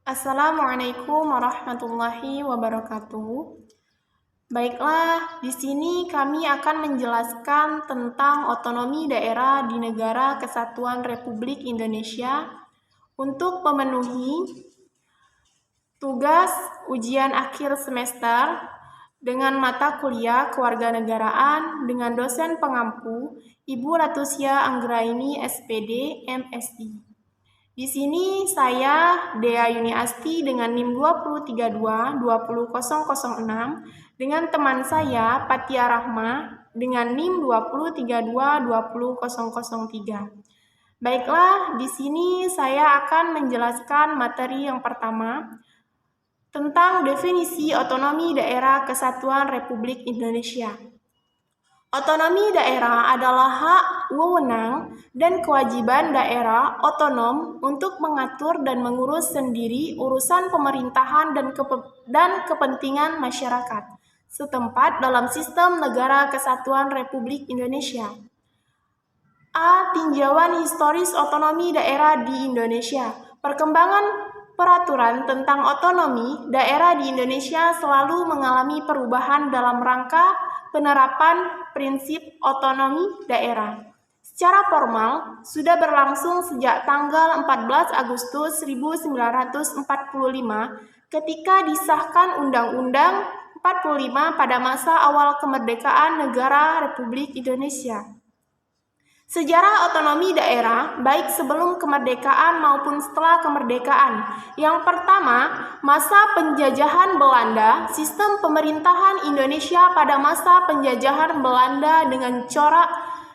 Assalamualaikum warahmatullahi wabarakatuh. Baiklah, di sini kami akan menjelaskan tentang otonomi daerah di Negara Kesatuan Republik Indonesia untuk memenuhi tugas ujian akhir semester dengan mata kuliah kewarganegaraan dengan dosen pengampu Ibu Ratusia Anggraini SPD, MSI. Di sini saya Dea Yuniasti dengan NIM 203220006 dengan teman saya Patia Rahma dengan NIM 203220003. Baiklah, di sini saya akan menjelaskan materi yang pertama tentang definisi otonomi daerah Kesatuan Republik Indonesia. Otonomi daerah adalah hak, wewenang, dan kewajiban daerah otonom untuk mengatur dan mengurus sendiri urusan pemerintahan dan kepentingan masyarakat setempat dalam sistem Negara Kesatuan Republik Indonesia. A. Tinjauan historis otonomi daerah di Indonesia. Perkembangan peraturan tentang otonomi daerah di Indonesia selalu mengalami perubahan dalam rangka penerapan prinsip otonomi daerah. Secara formal, sudah berlangsung sejak tanggal 14 Agustus 1945 ketika disahkan Undang-Undang 45 pada masa awal kemerdekaan Negara Republik Indonesia. Sejarah otonomi daerah, baik sebelum kemerdekaan maupun setelah kemerdekaan. Yang pertama, masa penjajahan Belanda, sistem pemerintahan Indonesia pada masa penjajahan Belanda dengan corak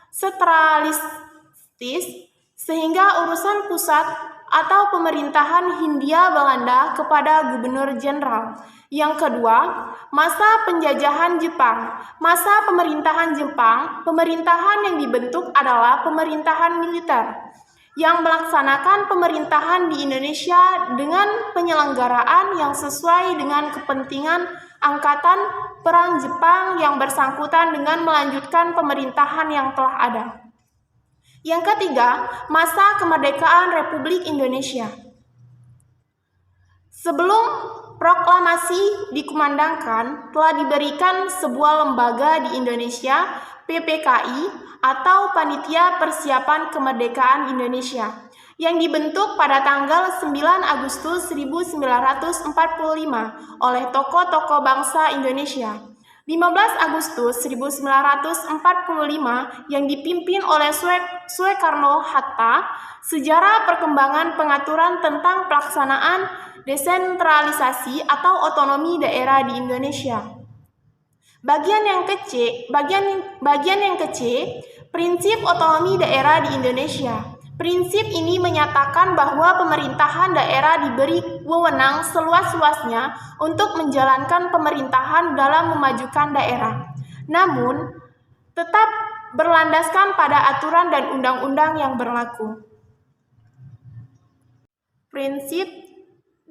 sentralistis, sehingga urusan pusat atau pemerintahan Hindia Belanda kepada Gubernur Jenderal. Yang kedua, masa penjajahan Jepang. Masa pemerintahan Jepang, pemerintahan yang dibentuk adalah pemerintahan militer yang melaksanakan pemerintahan di Indonesia dengan penyelenggaraan yang sesuai dengan kepentingan Angkatan Perang Jepang yang bersangkutan dengan melanjutkan pemerintahan yang telah ada. Yang ketiga, masa kemerdekaan Republik Indonesia. Sebelum proklamasi dikumandangkan, telah diberikan sebuah lembaga di Indonesia, PPKI, atau Panitia Persiapan Kemerdekaan Indonesia, yang dibentuk pada tanggal 9 Agustus 1945 oleh tokoh-tokoh bangsa Indonesia. 15 Agustus 1945 yang dipimpin oleh Soekarno-Hatta, sejarah perkembangan pengaturan tentang pelaksanaan desentralisasi atau otonomi daerah di Indonesia. Bagian yang kecil, prinsip otonomi daerah di Indonesia. Prinsip ini menyatakan bahwa pemerintahan daerah diberi wewenang seluas-luasnya untuk menjalankan pemerintahan dalam memajukan daerah. Namun, tetap berlandaskan pada aturan dan undang-undang yang berlaku. Prinsip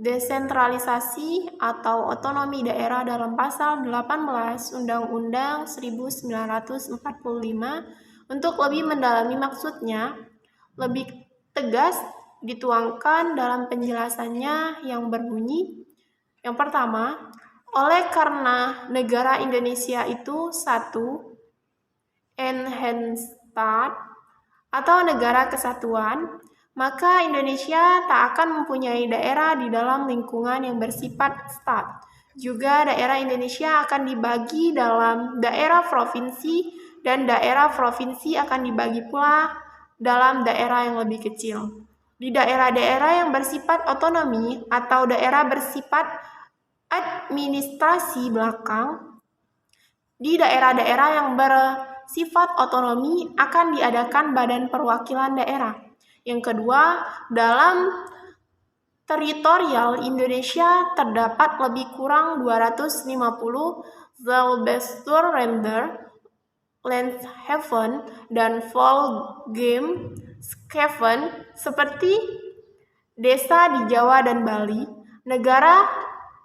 desentralisasi atau otonomi daerah dalam pasal 18 Undang-Undang 1945 untuk lebih mendalami maksudnya, lebih tegas dituangkan dalam penjelasannya yang berbunyi, yang pertama, oleh karena negara Indonesia itu satu, enhanced state atau negara kesatuan, maka Indonesia tak akan mempunyai daerah di dalam lingkungan yang bersifat stat. Juga daerah Indonesia akan dibagi dalam daerah provinsi dan daerah provinsi akan dibagi pula dalam daerah yang lebih kecil. Di daerah-daerah yang bersifat otonomi atau daerah bersifat administrasi belakang, di daerah-daerah yang bersifat otonomi akan diadakan badan perwakilan daerah. Yang kedua, dalam teritorial Indonesia terdapat lebih kurang 250 Silvestre Landhaven dan Volksgemeenschapten seperti desa di Jawa dan Bali, negara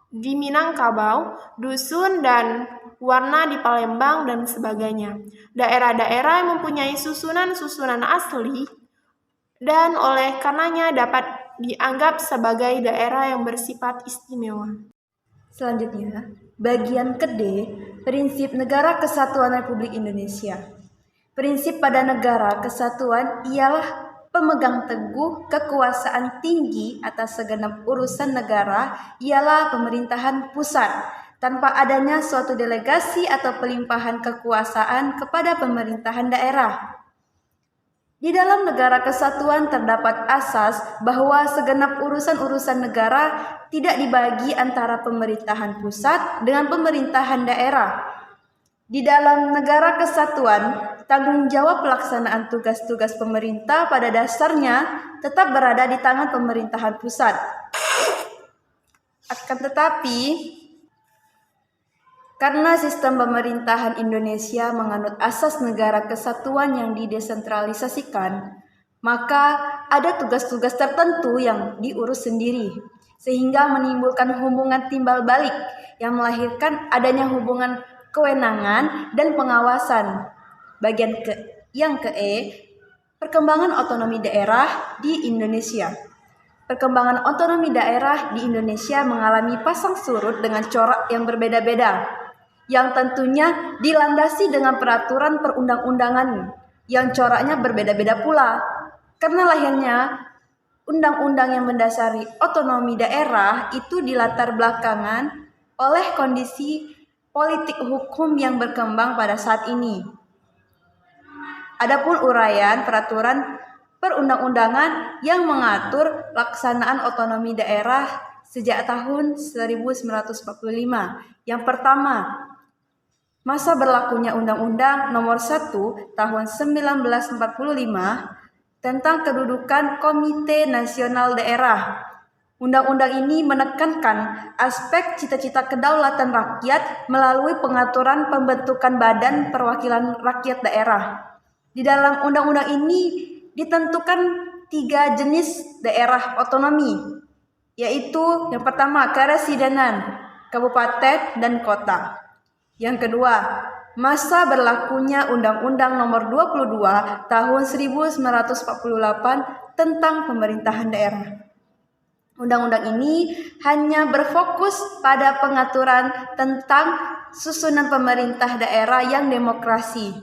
di Minangkabau, dusun dan warna di Palembang, dan sebagainya. Daerah-daerah yang mempunyai susunan-susunan asli dan oleh karenanya dapat dianggap sebagai daerah yang bersifat istimewa. Selanjutnya, bagian ke-D, prinsip Negara Kesatuan Republik Indonesia. Prinsip pada negara kesatuan ialah pemegang teguh kekuasaan tinggi atas segenap urusan negara ialah pemerintahan pusat, tanpa adanya suatu delegasi atau pelimpahan kekuasaan kepada pemerintahan daerah. Di dalam negara kesatuan terdapat asas bahwa segenap urusan-urusan negara tidak dibagi antara pemerintahan pusat dengan pemerintahan daerah. Di dalam negara kesatuan, tanggung jawab pelaksanaan tugas-tugas pemerintah pada dasarnya tetap berada di tangan pemerintahan pusat. Akan tetapi, karena sistem pemerintahan Indonesia menganut asas negara kesatuan yang didesentralisasikan, maka ada tugas-tugas tertentu yang diurus sendiri, sehingga menimbulkan hubungan timbal balik yang melahirkan adanya hubungan kewenangan dan pengawasan. Bagian yang ke-E, perkembangan otonomi daerah di Indonesia. Perkembangan otonomi daerah di Indonesia mengalami pasang surut dengan corak yang berbeda-beda, yang tentunya dilandasi dengan peraturan perundang-undangan yang coraknya berbeda-beda pula. Karena lahirnya undang-undang yang mendasari otonomi daerah itu dilatar belakangan oleh kondisi politik hukum yang berkembang pada saat ini. Adapun uraian peraturan perundang-undangan yang mengatur pelaksanaan otonomi daerah sejak tahun 1945. Yang pertama, masa berlakunya Undang-Undang Nomor 1 Tahun 1945 tentang kedudukan Komite Nasional Daerah. Undang-undang ini menekankan aspek cita-cita kedaulatan rakyat melalui pengaturan pembentukan Badan Perwakilan Rakyat Daerah. Di dalam undang-undang ini ditentukan 3 jenis daerah otonomi, yaitu yang pertama keresidenan, kabupaten, dan kota. Yang kedua, masa berlakunya Undang-Undang Nomor 22 Tahun 1948 tentang pemerintahan daerah. Undang-undang ini hanya berfokus pada pengaturan tentang susunan pemerintah daerah yang demokrasi.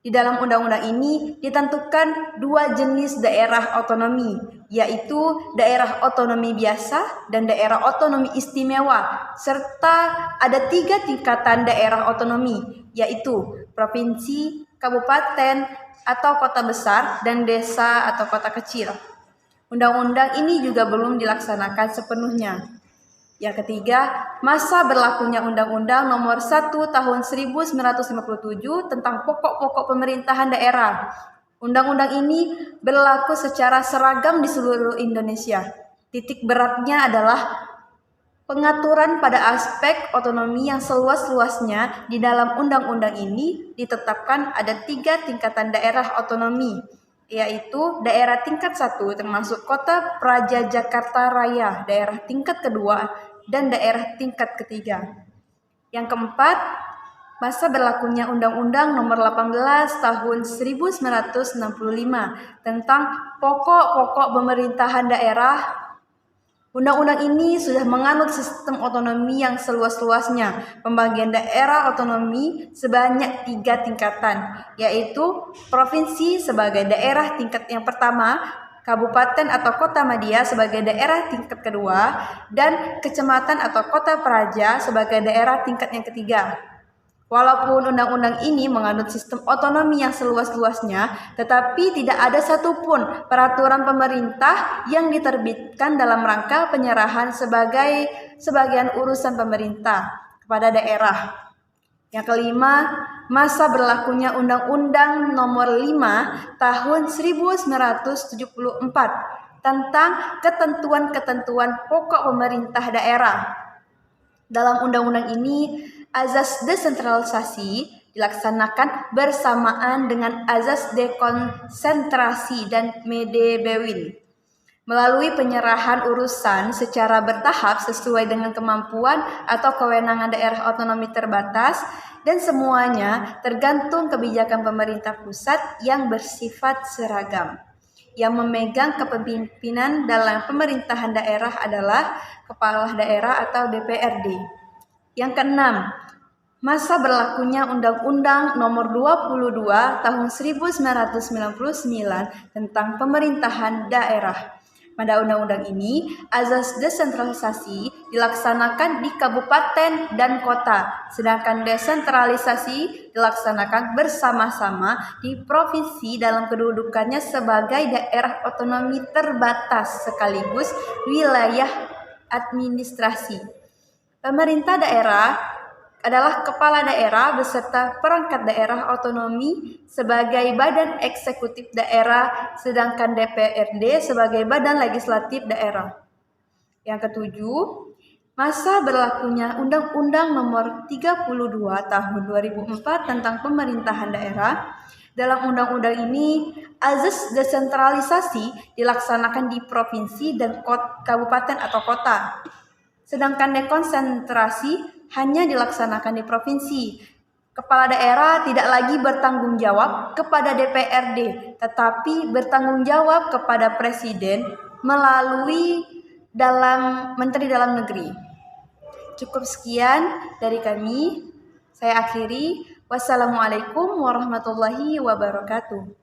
Di dalam undang-undang ini ditentukan 2 jenis daerah otonomi, yaitu daerah otonomi biasa dan daerah otonomi istimewa, serta ada 3 tingkatan daerah otonomi, yaitu provinsi, kabupaten atau kota besar, dan desa atau kota kecil. Undang-undang ini juga belum dilaksanakan sepenuhnya. Yang ketiga, masa berlakunya Undang-Undang Nomor 1 Tahun 1957 tentang pokok-pokok pemerintahan daerah. Undang-undang ini berlaku secara seragam di seluruh Indonesia. Titik beratnya adalah pengaturan pada aspek otonomi yang seluas-luasnya. Di dalam undang-undang ini ditetapkan ada 3 tingkatan daerah otonomi, yaitu daerah tingkat 1 termasuk Kota Praja Jakarta Raya, daerah tingkat kedua, dan daerah tingkat ketiga. Yang keempat, masa berlakunya Undang-Undang Nomor 18 Tahun 1965 tentang pokok-pokok pemerintahan daerah. Undang-undang ini sudah menganut sistem otonomi yang seluas-luasnya. Pembagian daerah otonomi sebanyak 3 tingkatan, yaitu provinsi sebagai daerah tingkat yang pertama, kabupaten atau kota madya sebagai daerah tingkat kedua, dan kecamatan atau kota praja sebagai daerah tingkat yang ketiga. Walaupun undang-undang ini menganut sistem otonomi yang seluas-luasnya, tetapi tidak ada satupun peraturan pemerintah yang diterbitkan dalam rangka penyerahan sebagian urusan pemerintah kepada daerah. Yang kelima, masa berlakunya Undang-Undang Nomor 5 Tahun 1974 tentang ketentuan-ketentuan pokok pemerintah daerah. Dalam undang-undang ini, azas desentralisasi dilaksanakan bersamaan dengan azas dekonsentrasi dan Medebewin. Melalui penyerahan urusan secara bertahap sesuai dengan kemampuan atau kewenangan daerah otonomi terbatas, dan semuanya tergantung kebijakan pemerintah pusat yang bersifat seragam. Yang memegang kepemimpinan dalam pemerintahan daerah adalah Kepala Daerah atau DPRD. Yang keenam, masa berlakunya Undang-Undang Nomor 22 Tahun 1999 tentang Pemerintahan Daerah. Pada undang-undang ini, azas desentralisasi dilaksanakan di kabupaten dan kota, sedangkan desentralisasi dilaksanakan bersama-sama di provinsi dalam kedudukannya sebagai daerah otonomi terbatas sekaligus wilayah administrasi. Pemerintah daerah adalah kepala daerah beserta perangkat daerah otonomi sebagai badan eksekutif daerah, sedangkan DPRD sebagai badan legislatif daerah. Yang ketujuh, masa berlakunya Undang-Undang Nomor 32 Tahun 2004 tentang Pemerintahan Daerah. Dalam undang-undang ini, azas desentralisasi dilaksanakan di provinsi dan kabupaten atau kota. Sedangkan dekonsentrasi hanya dilaksanakan di provinsi. Kepala daerah tidak lagi bertanggung jawab kepada DPRD, tetapi bertanggung jawab kepada Presiden melalui Menteri Dalam Negeri. Cukup sekian dari kami. Saya akhiri. Wassalamualaikum warahmatullahi wabarakatuh.